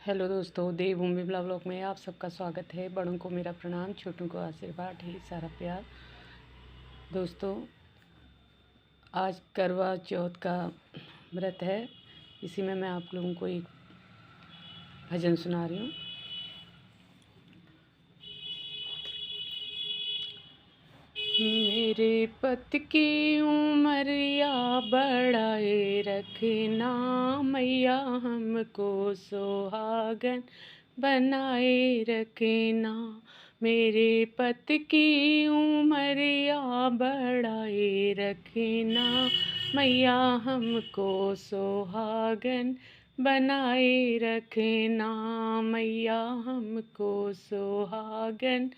Hello दोस्तों, देवभूमि blog में आप सबका स्वागत है। बड़ों को मेरा प्रणाम, छोटों को आशीर्वाद, ढेर सारा प्यार। दोस्तों, आज करवा चौथ का व्रत है। इसी में मैं आप लोगों को एक भजन सुना रही हूँ। मेरे पति की उमरिया बढ़ाए रखना, मैया हमको सुहागन बनाए रखना। मेरे पति की उमरिया बढ़ाए रखना, मैया हमको सुहागन बनाए रखना। मैया हमको सुहागन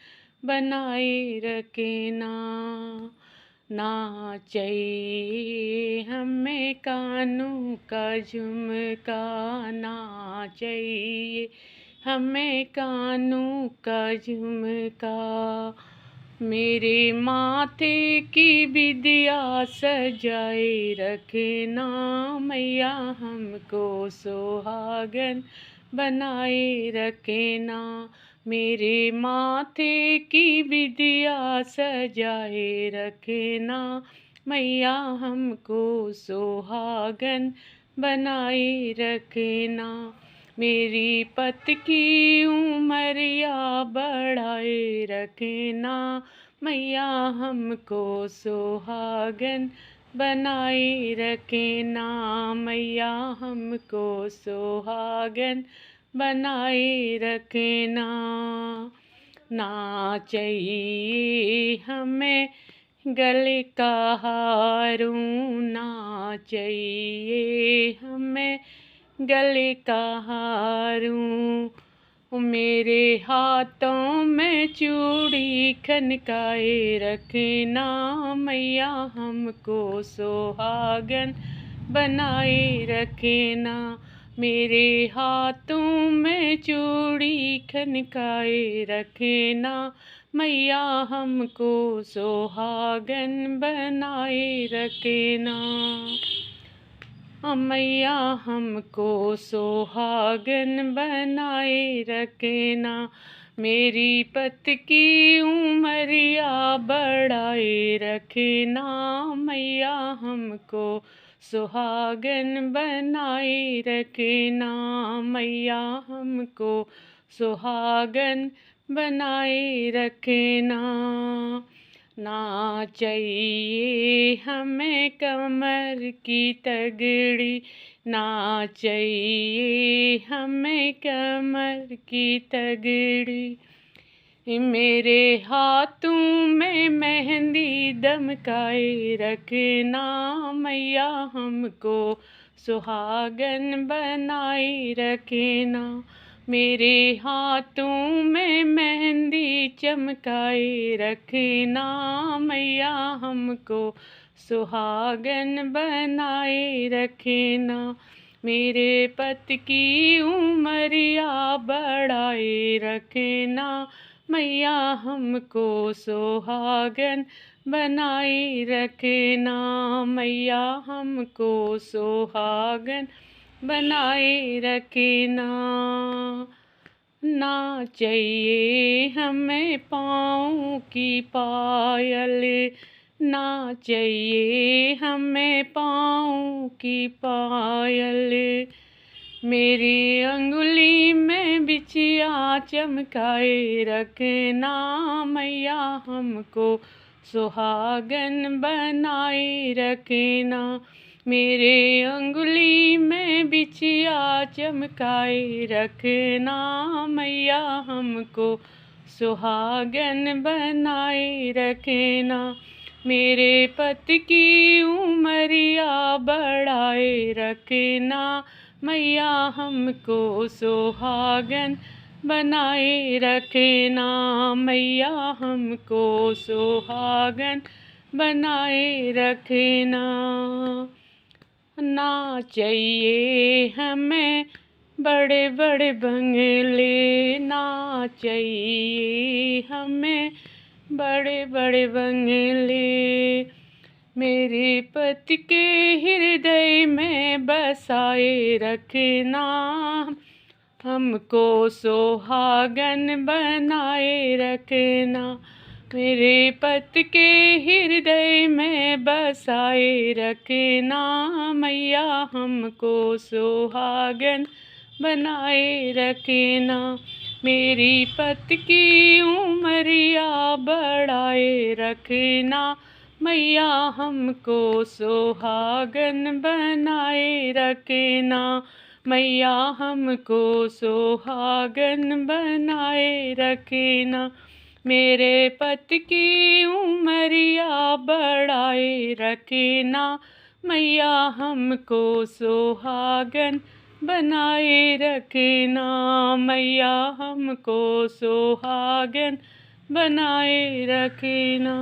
बनाए रखना। ना चाहिए हमें कानों का झुमका, ना चाहिए हमें कानों का झुमका। मेरे माथे की विदिया सजाए रखना, मैया हमको सुहागन बनाए रखना। मेरे माथे की विदिया सजाए रखना, मैया हमको सुहागन बनाए रखना। मेरी पति की उमरिया बढ़ाए रखना, मैया हमको सुहागन बनाए रखना। मैया हमको सुहागन बनाए रखना। ना चाहिए हमें गले का हारू, ना चाहिए हमें गले का हारू। मेरे हाथों में चूड़ी खनकाए रखना, मैया हमको सुहागन बनाए रखना। मेरे हाथों में चूड़ी खनकाए रखना, मैया हमको सुहागन बनाए रखना। मैया हमको सुहागन बनाए रखना। मेरी पति की उमरिया बढ़ाए रखना, मैया हमको सुहागन बनाए रखना। मैया हमको सुहागन बनाए रखना। ना चाहिए हमें कमर की तगड़ी, ना चाहिए हमें कमर की तगड़ी। मेरे हाथों में मेहंदी दमकाए रखना, मैया हमको सुहागन बनाए रखना। मेरे हाथों में मेहंदी चमकाए रखना, मैया हमको सुहागन बनाए रखना। मेरे पति की उमरिया बढ़ाए रखना, मैया हमको सुहागन बनाए रखना। मैया हमको सुहागन बनाए रखना। ना चाहिए हमें पाँव की पायल, ना चाहिए हमें पाँव की पायल। मेरी अंगुली में बिछिया चमकाए रखना, मैया हमको सुहागन बनाए रखना। मेरे अंगुली में बिछिया चमकाए रखना, मैया हमको सुहागन बनाए रखना। मेरे पति की उमरिया बढ़ाए रखना, मैया हमको सुहागन बनाए रखना। मैया हमको सुहागन बनाए रखना। ना चाहिए हमें बड़े बड़े बंगले, ना चाहिए हमें बड़े बड़े बंगले। मेरे पति के हृदय में बसाए रखना, हमको सुहागन बनाए रखना, मेरे पति के हृदय में बसाए रखना। मैया हमको सुहागन बनाए रखना, मेरी पति की उमरिया बढ़ाए रखना। मैया हमको सुहागन बनाए रखना, मैया हमको सुहागन बनाए रखना, मेरे पति की उमरिया बढ़ाए रखना। मैया हमको सुहागन बनाए रखना, मैया हमको सुहागन बनाए रखना।